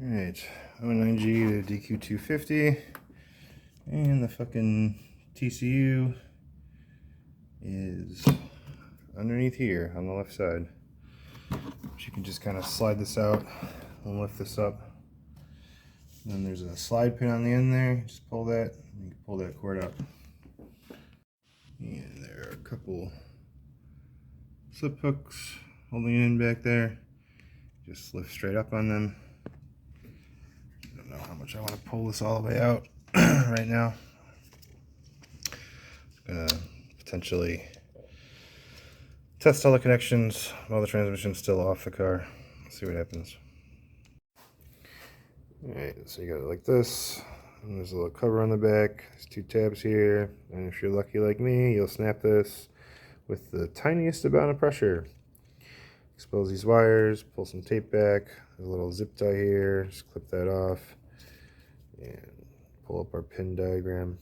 Alright, 09G to DQ250, and the fucking TCU is underneath here on the left side. So you can just kind of slide this out and lift this up. And then there's a slide pin on the end there. You just pull that, and you can pull that cord out. And there are a couple slip hooks holding it in back there. Just lift straight up on them. I don't know how much I want to pull this all the way out right now. I'm gonna potentially test all the connections while the transmission's still off the car. Let's see what happens. Alright, so you got it like this, and there's a little cover on the back. There's two tabs here, and if you're lucky like me, you'll snap this with the tiniest amount of pressure. Expose these wires, pull some tape back. There's a little zip tie here, just clip that off, and pull up our pin diagram.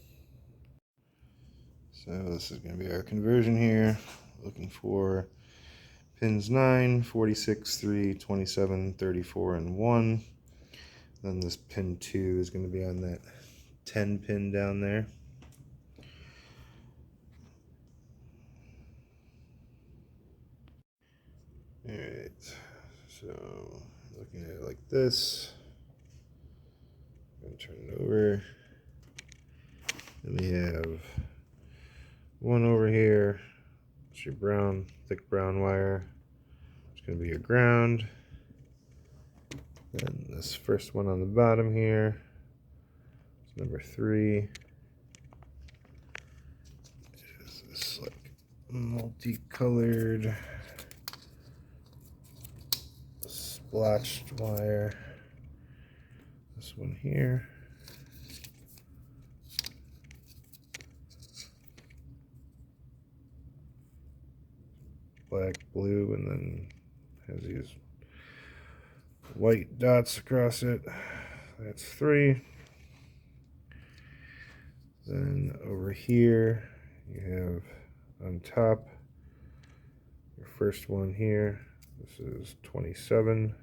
So this is going to be our conversion here. Looking for pins 9, 46, 3, 27, 34, and 1. Then this pin 2 is going to be on that 10 pin down there. Alright, so looking at it like this. I'm going to turn it over. Then we have one over here. It's your brown, thick brown wire. It's going to be your ground. Then this first one on the bottom here is number 3. Is this like multicolored splotched wire? This one here. Black, blue, and then has these white dots across it. That's 3. Then over here you have on top your first one here. This is 27.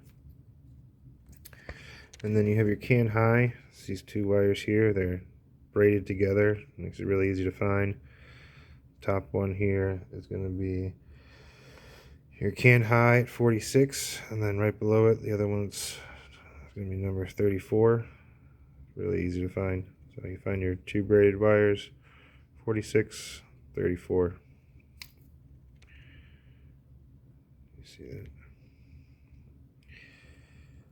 And then you have your can high. It's these two wires here. They're braided together. Makes it really easy to find. Top one here is going to be your can high at 46, and then right below it, the other one's going to be number 34. Really easy to find. So you find your two braided wires, 46, 34. You see that?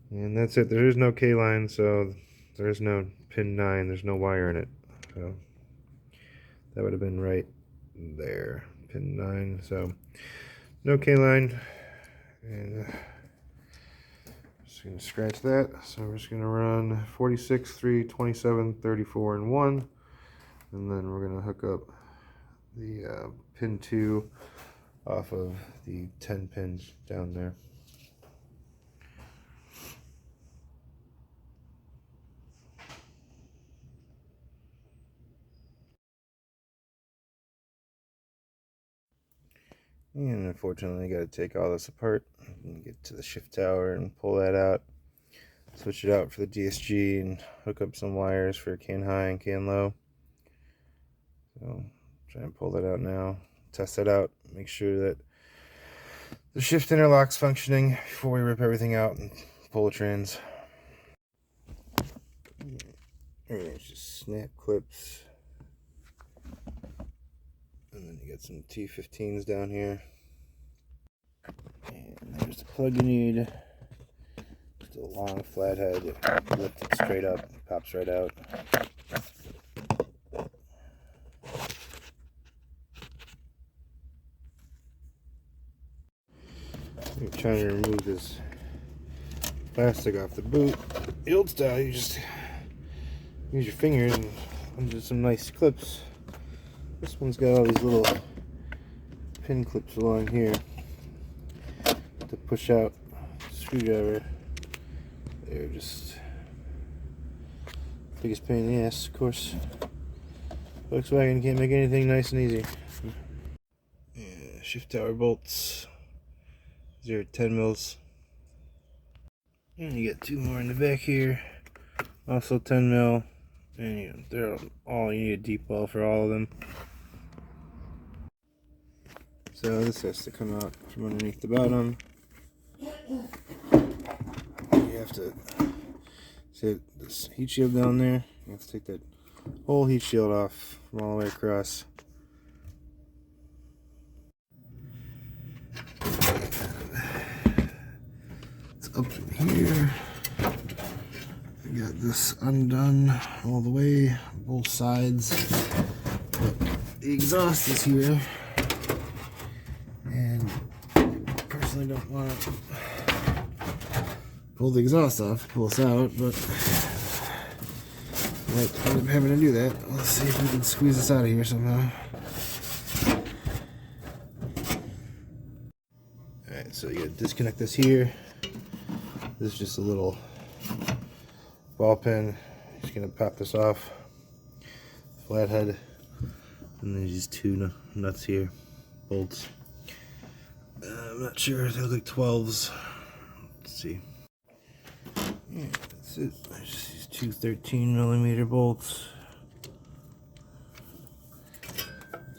And that's it. There is no K line, so there is no pin 9. There's no wire in it. So that would have been right there, pin 9. So no K line, and just going to scratch that. So we're just going to run 46, 3, 27, 34, and 1, and then we're going to hook up the pin 2 off of the 10 pins down there. And unfortunately, I got to take all this apart and get to the shift tower and pull that out, switch it out for the DSG, and hook up some wires for can high and can low. So try and pull that out now, test it out, make sure that the shift interlock's functioning before we rip everything out and pull the trans. Everything's just snap clips. And then you got some T15s down here. And there's the plug you need. Just a long flathead. Lift it straight up, pops right out. You're trying to remove this plastic off the boot. The old style, you just use your fingers and undo some nice clips. This one's got all these little pin clips along here to push out the screwdriver. They're just biggest pain in the ass, of course. Volkswagen can't make anything nice and easy. Yeah, shift tower bolts, 0 to 10 mils. And you get 2 more in the back here, also 10 mil, and you know, they're all, you need a deep well for all of them. So this has to come out from underneath the bottom. You have to set this heat shield down there. You have to take that whole heat shield off from all the way across. It's up in here. I got this undone all the way, both sides. But the exhaust is here. And I personally don't want to pull the exhaust off, pull this out, but might end up having to do that. Let's see if we can squeeze this out of here somehow. Alright, so you gotta disconnect this here. This is just a little ball pin. Just gonna pop this off. Flathead. And there's these 2 nuts here. Bolts. I'm not sure, they look like 12s. Let's see. Yeah, that's it. There's these 2 13mm bolts.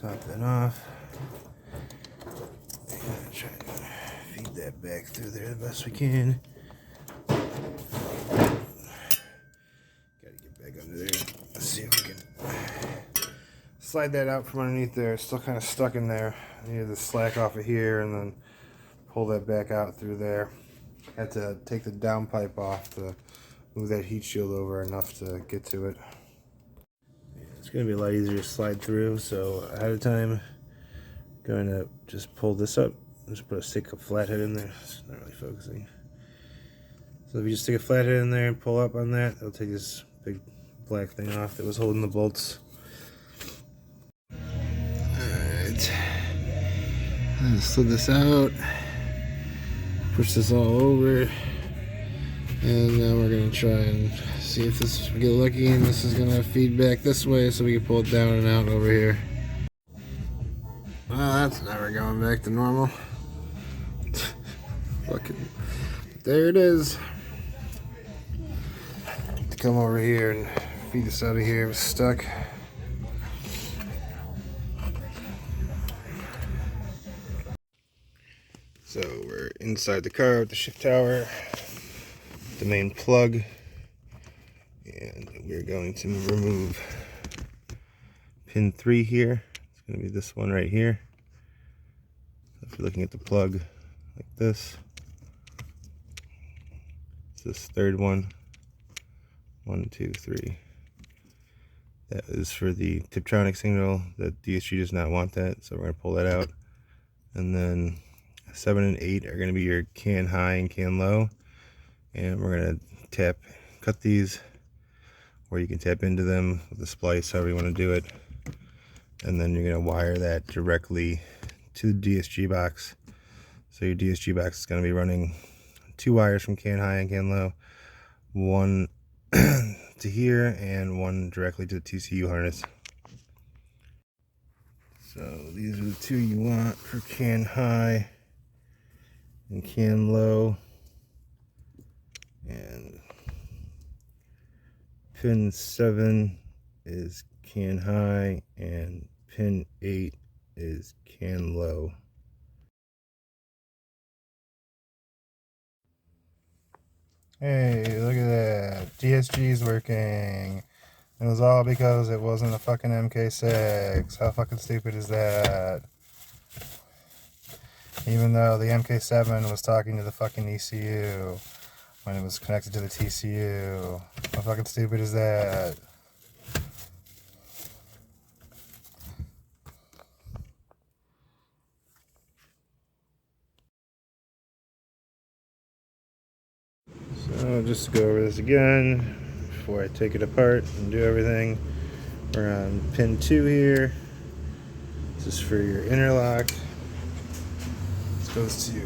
Top that off. And try to feed that back through there the best we can. Gotta get back under there. Let's see if we can slide that out from underneath there. It's still kind of stuck in there. I need to slack off of here and then pull that back out through there. I had to take the downpipe off to move that heat shield over enough to get to it. Yeah, it's going to be a lot easier to slide through, so ahead of time, I'm going to just pull this up. Just put a stick of flathead in there. It's not really focusing. So if you just stick a flathead in there and pull up on that, it'll take this big black thing off that was holding the bolts. Alright. I'm going to slid this out. Push this all over, and now we're gonna try and see if we get lucky and this is gonna feed back this way so we can pull it down and out over here. Well, that's never going back to normal. Fucking, there it is. To come over here and feed this out of here. It was stuck. So we're inside the car with the shift tower, the main plug, and we're going to remove pin 3 here. It's going to be this one right here. So if you're looking at the plug like this, it's this 3rd one. 1, 2, 3. That is for the Tiptronic signal. The DSG does not want that, so we're going to pull that out. And then 7 and 8 are going to be your can high and can low, and we're going to cut these, or you can tap into them with a splice, however you want to do it, and then you're going to wire that directly to the DSG box. So your DSG box is going to be running 2 wires from can high and can low, 1 to here and 1 directly to the TCU harness. So these are the 2 you want for can high and can low, and pin 7 is can high and pin 8 is can low. Hey, look at that. DSG is working. It was all because it wasn't a fucking Mk6. How fucking stupid is that? Even though the Mk7 was talking to the fucking ECU when it was connected to the TCU. How fucking stupid is that? So just to go over this again before I take it apart and do everything. We're on pin 2 here. This is for your interlock. This goes to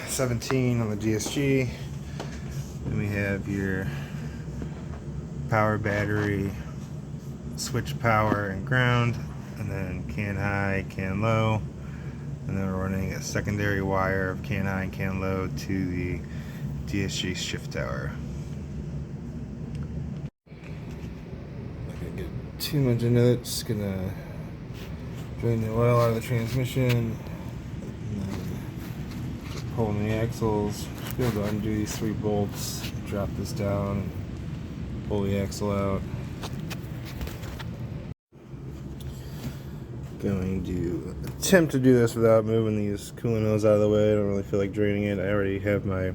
17 on the DSG. Then we have your power battery, switch power and ground, and then can high, can low. And then we're running a secondary wire of can high and can low to the DSG shift tower. Not gonna get too much into it, just gonna drain the oil out of the transmission, and then pulling the axles. Should be able to undo these 3 bolts, drop this down, and pull the axle out. Going to attempt to do this without moving these coolant hoses out of the way. I don't really feel like draining it. I already have my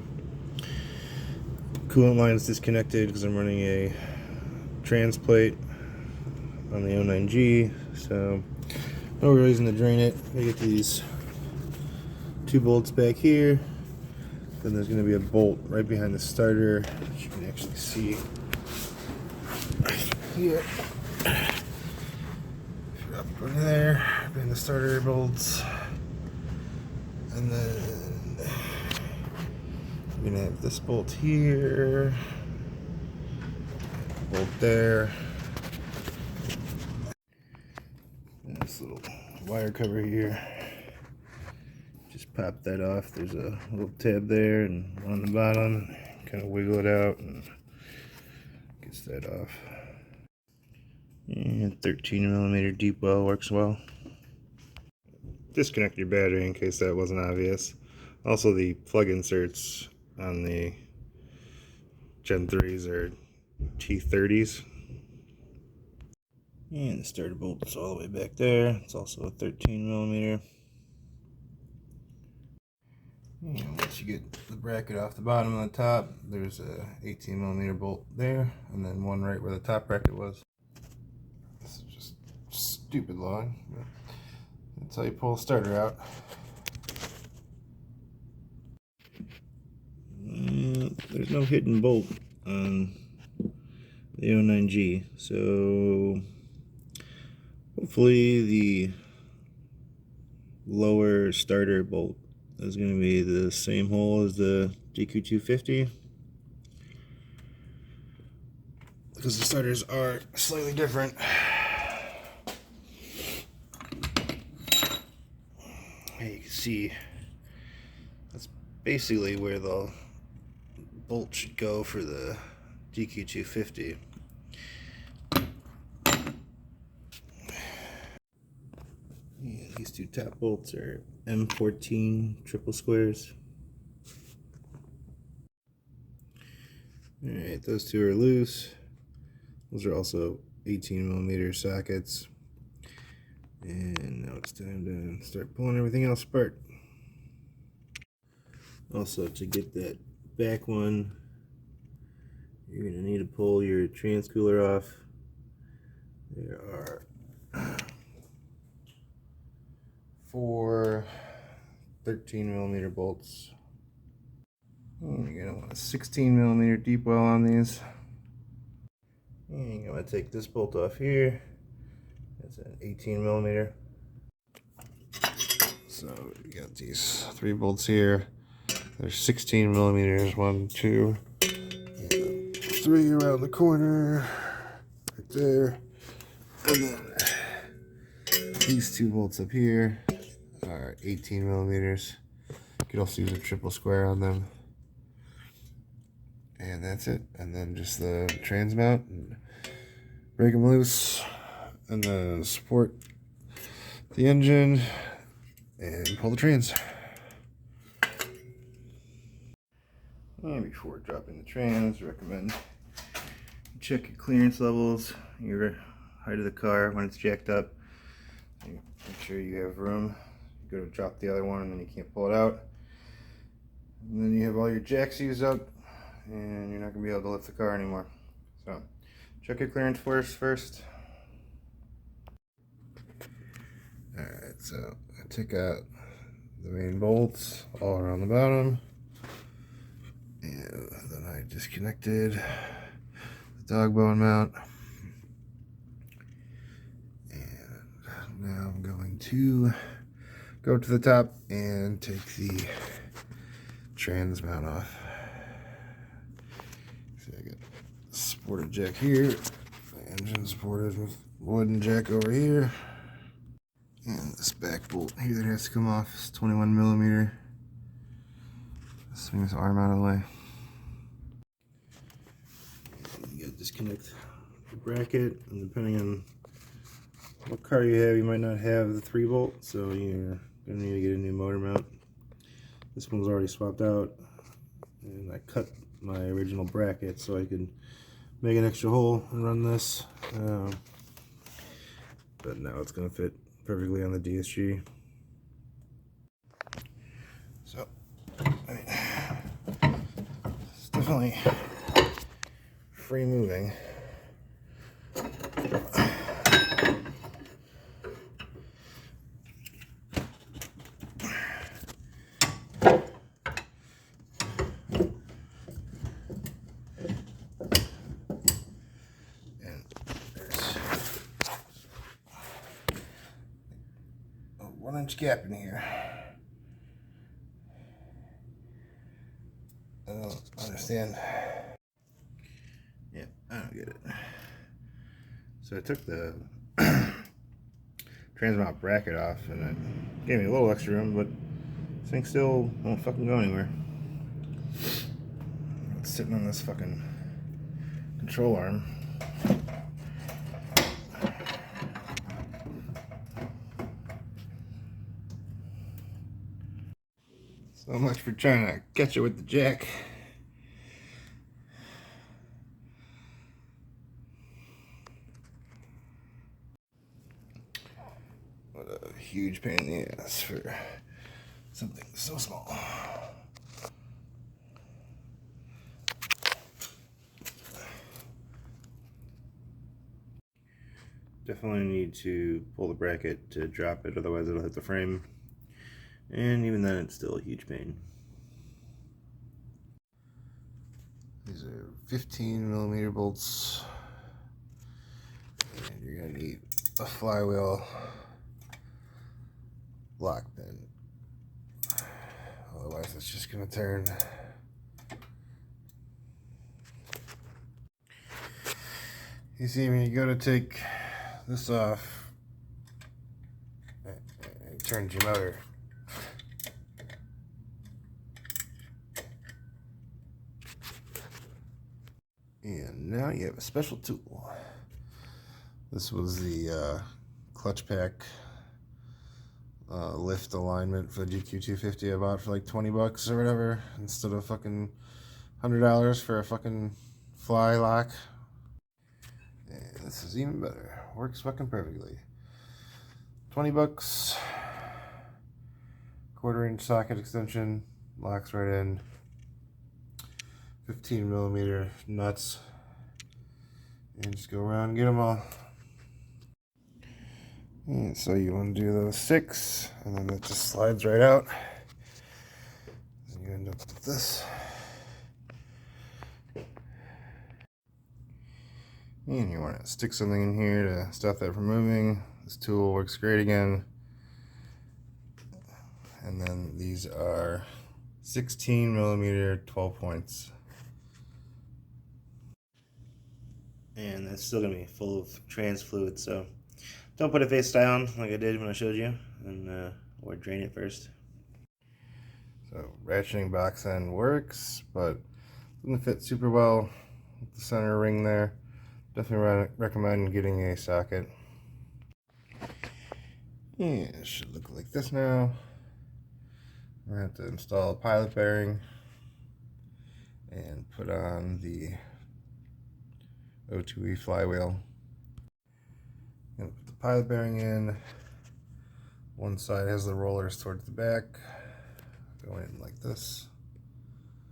coolant lines disconnected because I'm running a trans plate on the 09G, so no reason to drain it. I get these 2 bolts back here, then there's going to be a bolt right behind the starter, which you can actually see here. Up over there, behind the starter bolts, and then we're gonna have this bolt here, bolt there, and this little wire cover here. Just pop that off. There's a little tab there and one on the bottom. Kind of wiggle it out and gets that off. And 13mm deep well works well. Disconnect your battery in case that wasn't obvious. Also, the plug inserts on the Gen 3s are T30s. And the starter bolt's all the way back there. It's also a 13mm. And once you get the bracket off the bottom and the top, there's a 18mm bolt there, and then one right where the top bracket was. This is just stupid long, but that's how you pull a starter out. There's no hidden bolt on the 09G, so hopefully the lower starter bolt is going to be the same hole as the DQ250, because the starters are slightly different. You can see that's basically where the bolt should go for the DQ250. Yeah, these 2 top bolts are M14 triple squares. Alright, those 2 are loose. Those are also 18mm sockets. And now it's time to start pulling everything else apart. Also, to get that back one, you're going to need to pull your trans cooler off. There are 4 13mm bolts. And you're going to want a 16mm deep well on these. And you're going to take this bolt off here. That's an 18mm. So you got these 3 bolts here. There's 16mm, 1, 2, and 3 around the corner, right there. And then these 2 bolts up here are 18mm. You could also use a triple square on them. And that's it. And then just the trans mount, and break them loose, and then support the engine and pull the trans. And before dropping the trans, recommend you check your clearance levels, your height of the car when it's jacked up. You make sure you have room. You go to drop the other one and then you can't pull it out. And then you have all your jacks used up and you're not going to be able to lift the car anymore. So check your clearance first. Alright, so I took out the main bolts all around the bottom. And then I disconnected the dog bone mount. And now I'm going to go to the top and take the trans mount off. See, I got a supported jack here, the engine supported with wooden jack over here. And this back bolt here that has to come off is 21mm. Swing this arm out of the way. disconnect the bracket, and depending on what car you have, you might not have the 3-volt, so you're gonna need to get a new motor mount. This one's already swapped out, and I cut my original bracket so I could make an extra hole and run this. But now it's gonna fit perfectly on the DSG. So, it's definitely free moving. And there's a 1-inch gap in here. I don't understand. Yeah, I don't get it. So I took the transmount bracket off, and it gave me a little extra room, but this thing still won't fucking go anywhere. It's sitting on this fucking control arm. So much for trying to catch it with the jack. What a huge pain in the ass for something so small. Definitely need to pull the bracket to drop it, otherwise it'll hit the frame. And even then, it's still a huge pain. These are 15mm bolts. And you're gonna need a flywheel lock pin. Otherwise, it's just gonna turn. You see, when you go to take this off, it turns your motor. And now you have a special tool. This was the clutch pack lift alignment for the DQ250 I bought for like 20 bucks or whatever, instead of fucking $100 for a fucking fly lock. And this is even better. Works fucking perfectly. 20 bucks. 1/4-inch socket extension. Locks right in. 15mm nuts. And just go around and get them all. And so you want to do those 6, and then it just slides right out. And you end up with this. And you want to stick something in here to stop that from moving. This tool works great again. And then these are 16mm 12 points. And that's still going to be full of trans fluid, so don't put it face down like I did when I showed you, and or drain it first. So ratcheting box end works, but doesn't fit super well with the center ring there. Definitely recommend getting a socket. Yeah, it should look like this now. I'm gonna have to install a pilot bearing and put on the O2E flywheel. I'm gonna put the pilot bearing in. One side has the rollers towards the back, going in like this.